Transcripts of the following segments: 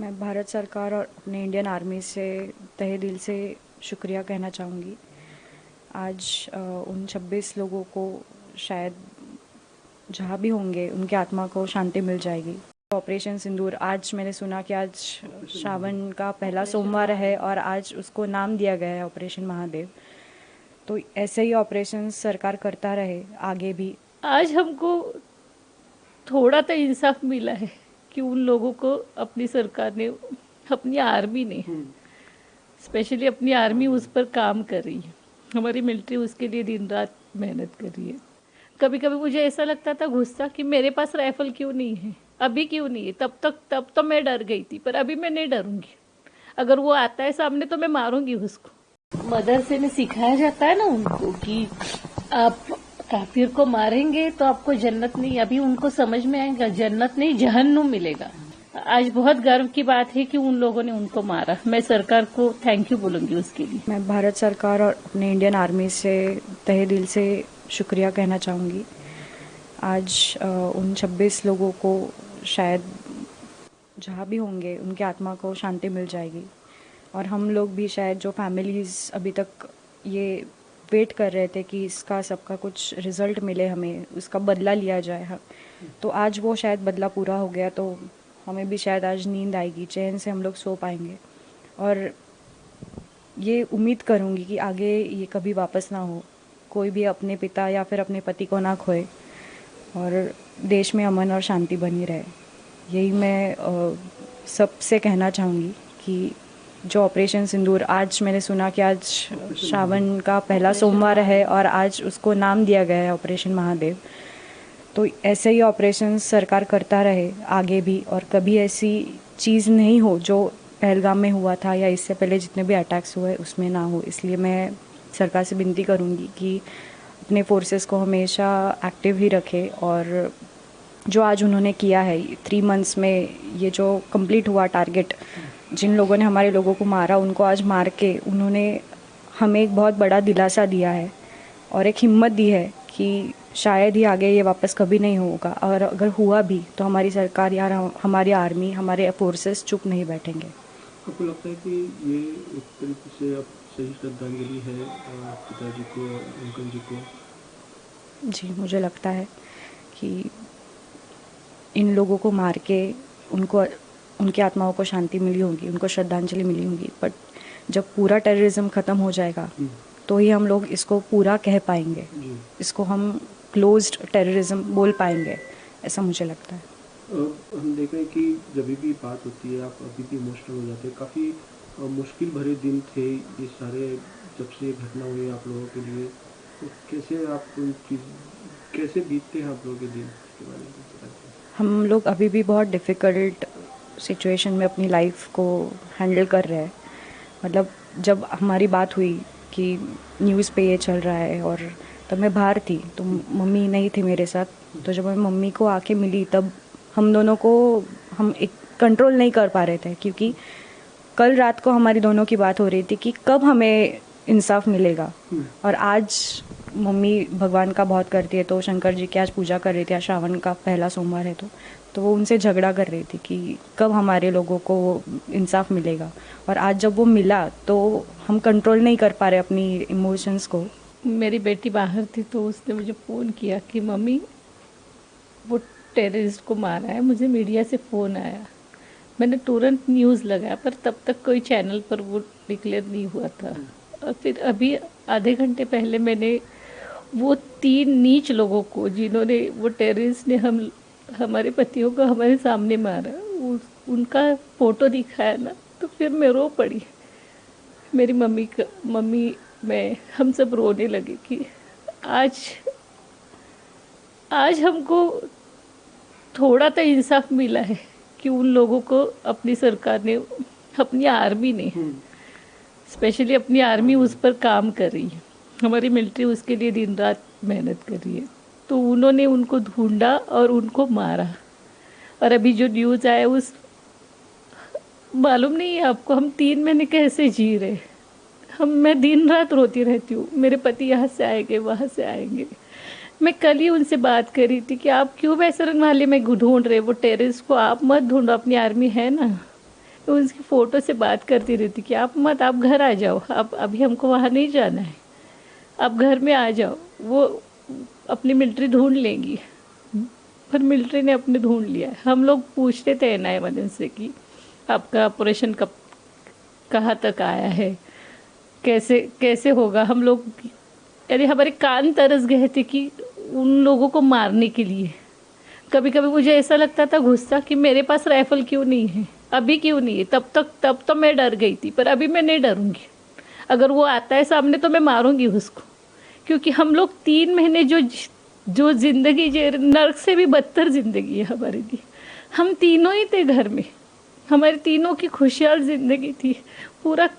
मैं भारत सरकार और अपने इंडियन आर्मी से तहे दिल से शुक्रिया कहना चाहूँगी। आज उन 26 लोगों को शायद जहाँ भी होंगे उनकी आत्मा को शांति मिल जाएगी। ऑपरेशन सिंदूर, आज मैंने सुना कि आज श्रावण का पहला सोमवार है और आज उसको नाम दिया गया है ऑपरेशन महादेव। तो ऐसे ही ऑपरेशन सरकार करता रहे आगे भी। आज हमको थोड़ा तो इंसाफ मिला है कि उन लोगों को अपनी सरकार ने, अपनी आर्मी ने, स्पेशली अपनी आर्मी उस पर काम कर रही है। हमारी मिलिट्री उसके लिए दिन रात मेहनत कर रही है। कभी कभी मुझे ऐसा लगता था गुस्सा कि मेरे पास राइफल क्यों नहीं है, अभी क्यों नहीं है। तब तो मैं डर गई थी, पर अभी मैं नहीं डरूंगी। अगर वो आता है सामने तो मैं मारूंगी उसको। मदरसे में सिखाया जाता है ना उनको कि आप काफिर को मारेंगे तो आपको जन्नत नहीं, अभी उनको समझ में आएगा जन्नत नहीं जहन्नुम मिलेगा। आज बहुत गर्व की बात है कि उन लोगों ने उनको मारा। मैं सरकार को थैंक यू बोलूंगी उसके लिए। मैं भारत सरकार और अपने इंडियन आर्मी से तहे दिल से शुक्रिया कहना चाहूँगी। आज उन 26 लोगों को शायद जहाँ भी होंगे उनकी आत्मा को शांति मिल जाएगी। और हम लोग भी शायद, जो फैमिलीज़ अभी तक ये वेट कर रहे थे कि इसका सबका कुछ रिज़ल्ट मिले, हमें उसका बदला लिया जाए, हाँ, तो आज वो शायद बदला पूरा हो गया। तो हमें भी शायद आज नींद आएगी, चैन से हम लोग सो पाएंगे। और ये उम्मीद करूँगी कि आगे ये कभी वापस ना हो, कोई भी अपने पिता या फिर अपने पति को ना खोए और देश में अमन और शांति बनी रहे। यही मैं सबसे कहना चाहूँगी कि जो ऑपरेशन सिंदूर, आज मैंने सुना कि आज श्रावण का पहला सोमवार है और आज उसको नाम दिया गया है ऑपरेशन महादेव। तो ऐसे ही ऑपरेशन सरकार करता रहे आगे भी, और कभी ऐसी चीज़ नहीं हो जो पहलगाम में हुआ था या इससे पहले जितने भी अटैक्स हुए उसमें ना हो। इसलिए मैं सरकार से विनती करूँगी कि अपने फोर्सेस को हमेशा एक्टिव ही रखे। और जो आज उन्होंने किया है 3 मंथ्स में, ये जो कंप्लीट हुआ टारगेट, जिन लोगों ने हमारे लोगों को मारा उनको आज मार के उन्होंने हमें एक बहुत बड़ा दिलासा दिया है और एक हिम्मत दी है कि शायद ही आगे ये वापस कभी नहीं होगा। और अगर हुआ भी तो हमारी सरकार या हमारी आर्मी, हमारे फोर्सेस चुप नहीं बैठेंगे। आपको लगता है कि ये एक तरीके से अब सही श्रद्धांजलि है पिताजी को, अंकल जी को? जी, मुझे लगता है कि इन लोगों को मार के उनको, उनकी आत्माओं को शांति मिली होगी, उनको श्रद्धांजलि मिली होगी। बट जब पूरा टेररिज्म ख़त्म हो जाएगा तो ही हम लोग इसको पूरा कह पाएंगे, इसको हम क्लोज्ड टेररिज्म बोल पाएंगे, ऐसा मुझे लगता है। हम देख रहे हैं कि जब भी बात होती है आप अभी भी इमोशनल हो जाते हैं। काफ़ी मुश्किल भरे दिन थे ये सारे, जब से ये घटना हुई आप लोगों के लिए। तो कैसे आप कैसे बीतते हैं आप लोगों के दिन, इसके बारे में बताइए। हम लोग अभी भी बहुत डिफ़िकल्ट सिचुएशन में अपनी लाइफ को हैंडल कर रहे हैं। मतलब जब हमारी बात हुई कि न्यूज़ पे ये चल रहा है, और तब मैं बाहर थी तो मम्मी नहीं थी मेरे साथ। तो जब मैं मम्मी को आके मिली तब हम दोनों को, हम एक कंट्रोल नहीं कर पा रहे थे, क्योंकि कल रात को हमारी दोनों की बात हो रही थी कि कब हमें इंसाफ मिलेगा। और आज मम्मी भगवान का बहुत करती है, तो शंकर जी की आज पूजा कर रही थी, आज श्रावण का पहला सोमवार है, तो वो उनसे झगड़ा कर रही थी कि कब हमारे लोगों को इंसाफ मिलेगा। और आज जब वो मिला तो हम कंट्रोल नहीं कर पा रहे अपनी इमोशंस को। मेरी बेटी बाहर थी तो उसने मुझे फ़ोन किया कि मम्मी वो टेररिस्ट को मारा है। मुझे मीडिया से फ़ोन आया, मैंने तुरंत न्यूज़ लगाया, पर तब तक कोई चैनल पर वो डिक्लेयर नहीं हुआ था। और फिर अभी आधे घंटे पहले मैंने वो 3 नीच लोगों को, जिन्होंने, वो टेररिस्ट ने हमारे पतियों को हमारे सामने मारा, उनका फ़ोटो दिखाया ना, तो फिर मैं रो पड़ी। मेरी मम्मी, मैं, हम सब रोने लगे कि आज हमको थोड़ा तो इंसाफ मिला है कि उन लोगों को अपनी सरकार ने, अपनी आर्मी ने, स्पेशली अपनी आर्मी उस पर काम कर रही है। हमारी मिलिट्री उसके लिए दिन रात मेहनत कर रही है। तो उन्होंने उनको ढूंढा और उनको मारा। और अभी जो न्यूज़ आया, उस मालूम नहीं है आपको, हम 3 महीने कैसे जी रहे। मैं दिन रात रोती रहती हूँ, मेरे पति यहाँ से आएंगे, वहाँ से आएंगे। मैं कल ही उनसे बात कर रही थी कि आप क्यों वैसरन वाले में ढूंढ रहे, वो टेररिस्ट को आप मत ढूंढो, अपनी आर्मी है ना। तो उसकी फ़ोटो से बात करती रहती कि आप मत, आप घर आ जाओ, आप अभी हमको वहाँ नहीं जाना है, आप घर में आ जाओ, वो अपनी मिलिट्री ढूंढ लेंगी। पर मिलिट्री ने अपने ढूंढ लिया है। हम लोग पूछते थे NI से कि आपका ऑपरेशन कब, कहाँ तक आया है, कैसे कैसे होगा। हम लोग यानी हमारे कान तरस गए थे कि उन लोगों को मारने के लिए। कभी कभी मुझे ऐसा लगता था गुस्सा कि मेरे पास राइफल क्यों नहीं है, अभी क्यों नहीं है। तब तो मैं डर गई थी, पर अभी मैं नहीं डरूंगी। अगर वो आता है सामने तो मैं मारूंगी उसको, क्योंकि हम लोग 3 महीने जो जिंदगी जी, नर्क से भी बदतर जिंदगी है हमारे लिए। हम तीनों ही थे घर में, हमारी तीनों की खुशहाल जिंदगी थी, पूरा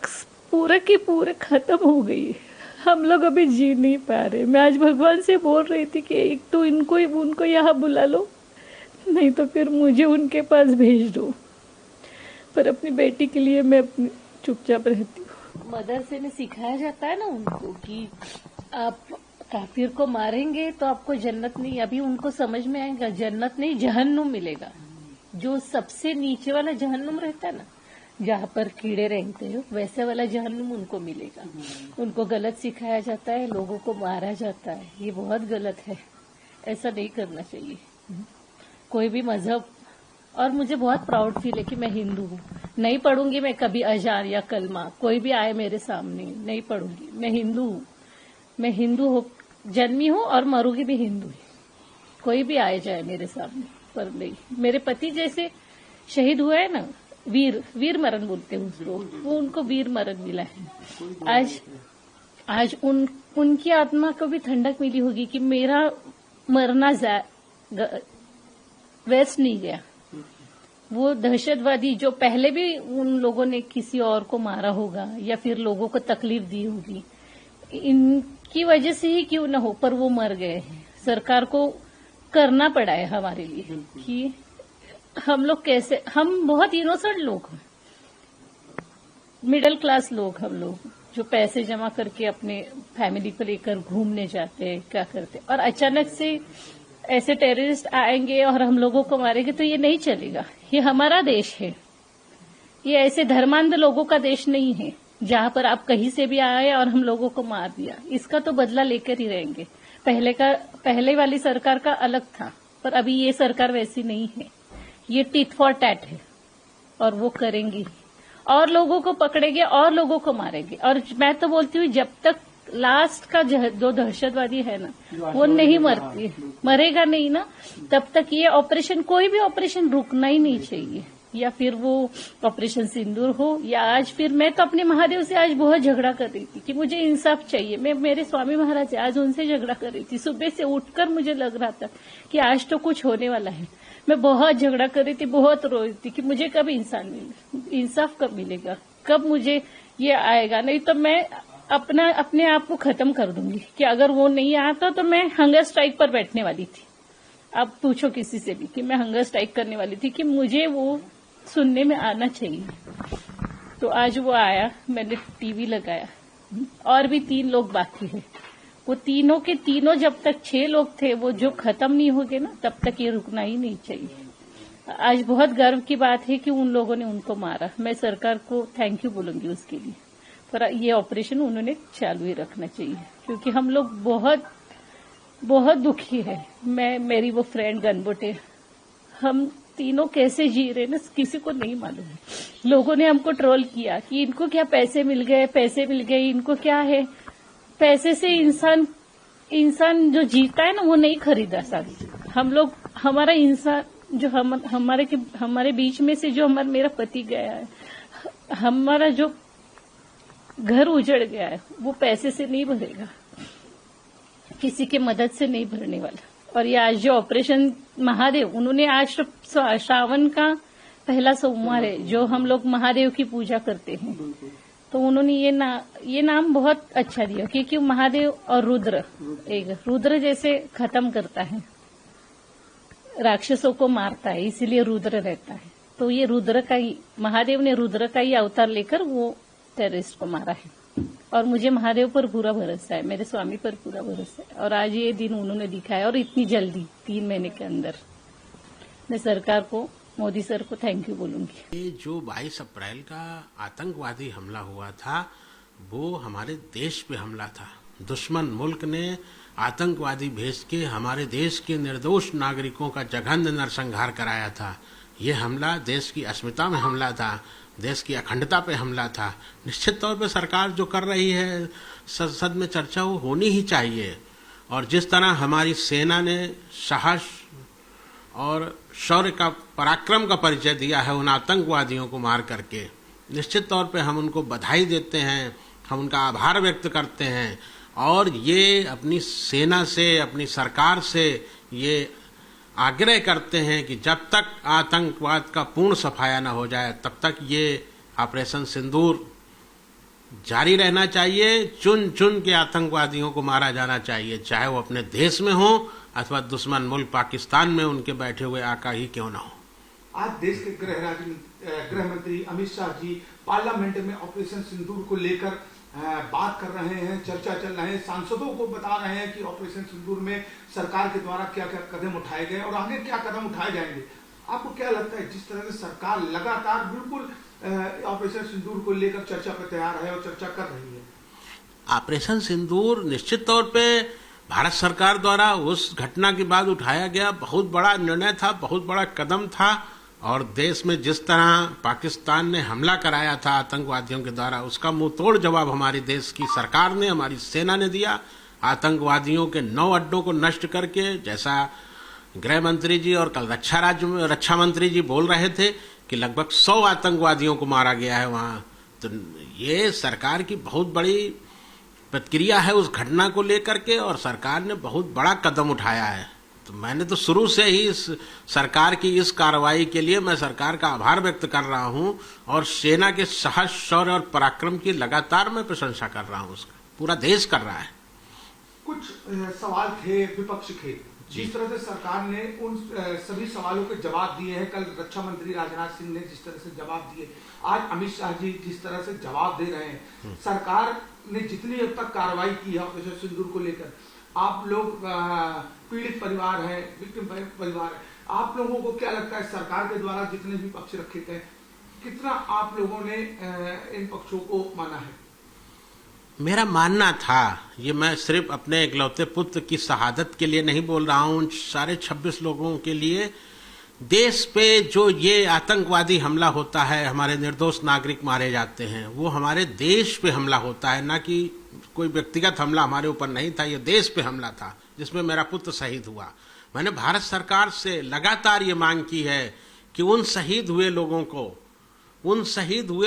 पूरा की पूरा खत्म हो गई है। हम लोग अभी जी नहीं पा रहे। मैं आज भगवान से बोल रही थी कि एक तो उनको यहाँ बुला लो, नहीं तो फिर मुझे उनके पास भेज दो। पर अपनी बेटी के लिए मैं अपनी चुपचाप रहती हूँ। मदरसे में सिखाया जाता है ना उनको कि आप काफिर को मारेंगे तो आपको जन्नत नहीं, अभी उनको समझ में आएगा जन्नत नहीं जहन्नुम मिलेगा। जो सबसे नीचे वाला जहन्नुम रहता है ना, जहाँ पर कीड़े रहते हैं, वैसे वाला जहन्नुम उनको मिलेगा। उनको गलत सिखाया जाता है, लोगों को मारा जाता है, ये बहुत गलत है। ऐसा नहीं करना चाहिए कोई भी मजहब। और मुझे बहुत प्राउड फील है कि मैं हिंदू हूँ। नहीं पढ़ूंगी मैं कभी अजान या कलमा, कोई भी आए मेरे सामने, नहीं पढ़ूंगी। मैं हिंदू हूँ, मैं हिंदू हो जन्मी हूँ और मरूंगी भी हिंदू ही। कोई भी आए जाए मेरे सामने, पर नहीं। मेरे पति जैसे शहीद हुए हैं ना, वीर मरण बोलते हैं उसको, वो उनको वीर मरण मिला है। आज उनकी आत्मा को भी ठंडक मिली होगी कि मेरा मरना वेस्ट नहीं गया। वो दहशतवादी जो पहले भी उन लोगों ने किसी और को मारा होगा या फिर लोगों को तकलीफ दी होगी, इनकी वजह से ही क्यों न हो, पर वो मर गए हैं। सरकार को करना पड़ा है हमारे लिए कि हम लोग कैसे, हम बहुत इनोसेंट लोग हैं, मिडिल क्लास लोग, हम लोग जो पैसे जमा करके अपने फैमिली को लेकर घूमने जाते हैं, क्या करते, और अचानक से ऐसे टेररिस्ट आएंगे और हम लोगों को मारेंगे, तो ये नहीं चलेगा। ये हमारा देश है, ये ऐसे धर्मांध लोगों का देश नहीं है जहां पर आप कहीं से भी आए और हम लोगों को मार दिया। इसका तो बदला लेकर ही रहेंगे। पहले वाली सरकार का अलग था, पर अभी ये सरकार वैसी नहीं है। ये टिट फॉर टैट है और वो करेंगी, और लोगों को पकड़ेंगे और लोगों को मारेंगे। और मैं तो बोलती हूँ जब तक लास्ट का जो दहशतवादी है ना, वो नहीं मरेगा नहीं ना, तब तक ये ऑपरेशन, कोई भी ऑपरेशन रुकना ही नहीं चाहिए। या फिर वो ऑपरेशन सिंदूर हो, या आज फिर मैं तो अपने महादेव से आज बहुत झगड़ा कर रही थी कि मुझे इंसाफ चाहिए। मैं मेरे स्वामी महाराज आज उनसे झगड़ा कर रही थी। सुबह से उठकर मुझे लग रहा था कि आज तो कुछ होने वाला है। मैं बहुत झगड़ा कर रही थी, बहुत रो रही थी कि मुझे कब इंसाफ कब मिलेगा, कब मुझे ये आएगा। नहीं तो मैं अपने आप को खत्म कर दूंगी कि अगर वो नहीं आता तो मैं हंगर स्ट्राइक पर बैठने वाली थी। आप पूछो किसी से भी कि मैं हंगर स्ट्राइक करने वाली थी कि मुझे वो सुनने में आना चाहिए। तो आज वो आया, मैंने टीवी लगाया, और भी 3 लोग बाकी है। वो तीनों के तीनों, जब तक 6 लोग थे, वो जो खत्म नहीं होंगे ना, तब तक ये रुकना ही नहीं चाहिए। आज बहुत गर्व की बात है कि उन लोगों ने उनको मारा। मैं सरकार को थैंक यू बोलूंगी उसके लिए, पर ये ऑपरेशन उन्होंने चालू ही रखना चाहिए, क्योंकि हम लोग बहुत बहुत दुखी है। मेरी वो फ्रेंड गनबोटे, हम तीनों कैसे जी रहे ना, किसी को नहीं मालूम है। लोगों ने हमको ट्रोल किया कि इनको क्या पैसे मिल गए, इनको क्या है। पैसे से इंसान जो जीता है ना, वो नहीं खरीदा सकता। हम लोग, हमारा इंसान जो हमारे बीच में से जो मेरा पति गया है, हमारा जो घर उजड़ गया है, वो पैसे से नहीं भरेगा, किसी के मदद से नहीं भरने वाला। और ये आज जो ऑपरेशन महादेव, उन्होंने आज श्रावण का पहला सोमवार है जो हम लोग महादेव की पूजा करते हैं, तो उन्होंने ये नाम बहुत अच्छा दिया, क्योंकि महादेव और रुद्र जैसे खत्म करता है, राक्षसों को मारता है, इसीलिए रुद्र रहता है। तो ये महादेव ने रुद्र का ही अवतार लेकर वो टेररिस्ट को मारा है। और मुझे महादेव पर पूरा भरोसा है, मेरे स्वामी पर पूरा भरोसा है। और आज ये दिन उन्होंने दिखाया, और इतनी जल्दी 3 महीने के अंदर। मैं सरकार को मोदी सर को थैंक यू बोलूंगी। ये जो 22 अप्रैल का आतंकवादी हमला हुआ था वो हमारे देश पे हमला था। दुश्मन मुल्क ने आतंकवादी भेज के हमारे देश के निर्दोष नागरिकों का जघन्य नरसंहार कराया था। ये हमला देश की अस्मिता में हमला था, देश की अखंडता पे हमला था। निश्चित तौर पे सरकार जो कर रही है संसद में चर्चा वो होनी ही चाहिए। और जिस तरह हमारी सेना ने साहस और शौर्य का पराक्रम का परिचय दिया है उन आतंकवादियों को मार करके, निश्चित तौर पे हम उनको बधाई देते हैं, हम उनका आभार व्यक्त करते हैं। और ये अपनी सेना से, अपनी सरकार से ये आग्रह करते हैं कि जब तक आतंकवाद का पूर्ण सफाया न हो जाए तब तक ये ऑपरेशन सिंदूर जारी रहना चाहिए। चुन चुन के आतंकवादियों को मारा जाना चाहिए, चाहे वो अपने देश में हो अथवा दुश्मन मुल्क पाकिस्तान में उनके बैठे हुए आका ही क्यों ना हो। आज देश के गृह मंत्री अमित शाह जी पार्लियामेंट में ऑपरेशन सिंदूर को लेकर बात कर रहे हैं, चर्चा चल रहे हैं, सांसदों को बता रहे हैं कि ऑपरेशन सिंदूर में सरकार के द्वारा क्या क्या कदम उठाए गए और आगे क्या कदम उठाए जाएंगे। आपको क्या लगता है जिस तरह से सरकार लगातार बिल्कुल ऑपरेशन सिंदूर को लेकर चर्चा पर तैयार है और चर्चा कर रही है? ऑपरेशन सिंदूर निश्चित तौर पे भारत सरकार द्वारा उस घटना के बाद उठाया गया बहुत बड़ा निर्णय था, बहुत बड़ा कदम था। और देश में जिस तरह पाकिस्तान ने हमला कराया था आतंकवादियों के द्वारा, उसका मुंहतोड़ जवाब हमारे देश की सरकार ने, हमारी सेना ने दिया। आतंकवादियों के 9 अड्डों को नष्ट करके, जैसा गृह मंत्री जी और कल रक्षा मंत्री जी बोल रहे थे कि लगभग 100 आतंकवादियों को मारा गया है वहां। तो ये सरकार की बहुत बड़ी प्रतिक्रिया है उस घटना को लेकर के, और सरकार ने बहुत बड़ा कदम उठाया है। तो मैंने तो शुरू से ही इस सरकार की इस कार्रवाई के लिए मैं सरकार का आभार व्यक्त कर रहा हूं और सेना के साहस, शौर्य और पराक्रम की लगातार मैं प्रशंसा कर रहा हूं। उसका पूरा देश कर रहा है। कुछ सवाल थे विपक्ष के, जिस तरह से सरकार ने उन सभी सवालों के जवाब दिए हैं। कल रक्षा मंत्री राजनाथ सिंह ने जिस तरह से जवाब दिए, आज अमित शाह जी जिस तरह से जवाब दे रहे हैं, सरकार ने जितनी अब तक कार्रवाई की है ऑपरेशन सिंदूर को लेकर, आप लोग पीड़ित परिवार है, विक्टिम परिवार है, आप लोगों को क्या लगता है सरकार के द्वारा जितने भी पक्ष रखे गए, कितना आप लोगों ने इन पक्षों को माना है? मेरा मानना था, ये मैं सिर्फ अपने इकलौते पुत्र की शहादत के लिए नहीं बोल रहा हूं, सारे 26 लोगों के लिए। देश पे जो ये आतंकवादी हमला होता है, हमारे निर्दोष नागरिक मारे जाते हैं, वो हमारे देश पे हमला होता है, ना कि कोई व्यक्तिगत हमला हमारे ऊपर नहीं था। ये देश पे हमला था जिसमें मेरा पुत्र शहीद हुआ। मैंने भारत सरकार से लगातार ये मांग की है कि उन शहीद हुए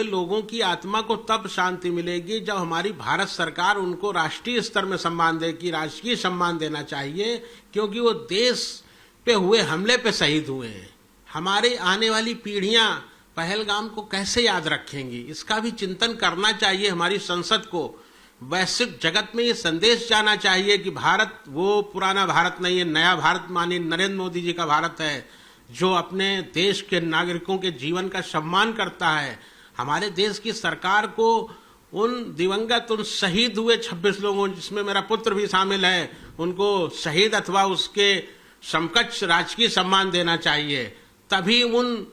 लोगों की आत्मा को तब शांति मिलेगी जब हमारी भारत सरकार उनको राष्ट्रीय स्तर में सम्मान देगी, राजकीय सम्मान देना चाहिए, क्योंकि वो देश पे हुए हमले पे शहीद हुए हैं। हमारे आने वाली पीढ़ियां पहलगाम को कैसे याद रखेंगी, इसका भी चिंतन करना चाहिए हमारी संसद को। वैश्विक जगत में ये संदेश जाना चाहिए कि भारत वो पुराना भारत नहीं है, नया भारत माननीय नरेंद्र मोदी जी का भारत है, जो अपने देश के नागरिकों के जीवन का सम्मान करता है। हमारे देश की सरकार को उन दिवंगत, उन शहीद हुए 26 लोगों, जिसमें मेरा पुत्र भी शामिल है, उनको शहीद अथवा उसके समकक्ष राजकीय सम्मान देना चाहिए। तभी उन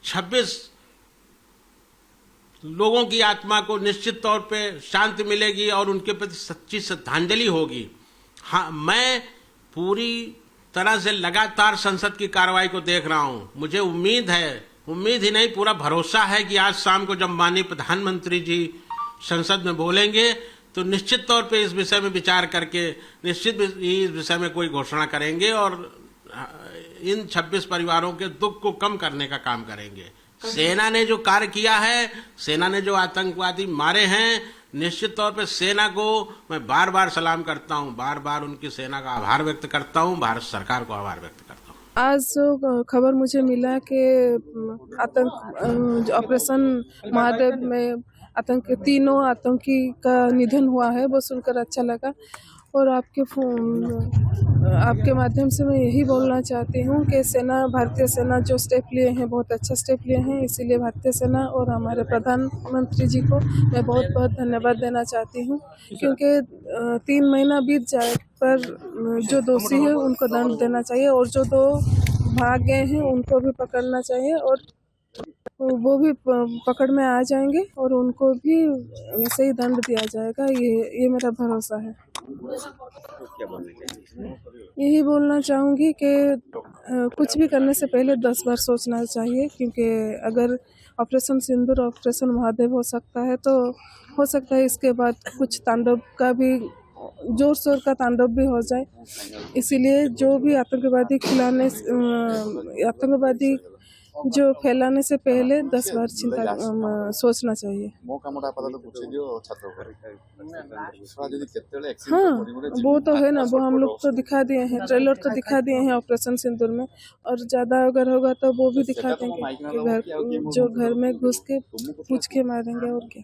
26 लोगों की आत्मा को निश्चित तौर पे शांति मिलेगी और उनके प्रति सच्ची श्रद्धांजलि होगी। हाँ, मैं पूरी तरह से लगातार संसद की कार्रवाई को देख रहा हूं। मुझे उम्मीद ही नहीं, पूरा भरोसा है कि आज शाम को जब माननीय प्रधानमंत्री जी संसद में बोलेंगे तो निश्चित तौर पे इस विषय में विचार करके निश्चित इस विषय में कोई घोषणा करेंगे और इन 26 परिवारों के दुख को कम करने का काम करेंगे। सेना ने जो कार्य किया है, सेना ने जो आतंकवादी मारे हैं, निश्चित तौर पे सेना को मैं बार बार सलाम करता हूं, बार बार उनकी सेना का आभार व्यक्त करता हूं, भारत सरकार को आभार व्यक्त करता हूं। आज जो खबर मुझे मिला कि ऑपरेशन महादेव में तीनों आतंकी का निधन हुआ है, वो सुनकर अच्छा लगा। और आपके माध्यम से मैं यही बोलना चाहती हूँ कि भारतीय सेना जो स्टेप लिए हैं, बहुत अच्छा स्टेप लिए हैं। इसीलिए भारतीय सेना और हमारे प्रधानमंत्री जी को मैं बहुत बहुत धन्यवाद देना चाहती हूँ, क्योंकि 3 महीना बीत जाए पर जो दोषी है उनको दंड देना चाहिए और जो 2 भाग गए हैं उनको भी पकड़ना चाहिए और वो भी पकड़ में आ जाएंगे और उनको भी वैसे ही दंड दिया जाएगा, ये मेरा भरोसा है। यही बोलना चाहूँगी कि कुछ भी करने से पहले 10 बार सोचना चाहिए, क्योंकि अगर ऑपरेशन सिंदूर ऑपरेशन महादेव हो सकता है तो हो सकता है इसके बाद कुछ तांडव का भी जोर शोर का तांडव भी हो जाए। इसीलिए जो भी आतंकवादी जो फैलाने से पहले 10 बार सोचना चाहिए। हाँ, वो तो है ना, वो हम लोग तो दिखा दिए हैं, ट्रेलर तो दिखा दिए हैं ऑपरेशन सिंदूर में, और ज़्यादा अगर होगा तो वो भी दिखा देंगे कि जो घर में घुस के पूछ के मारेंगे और क्या।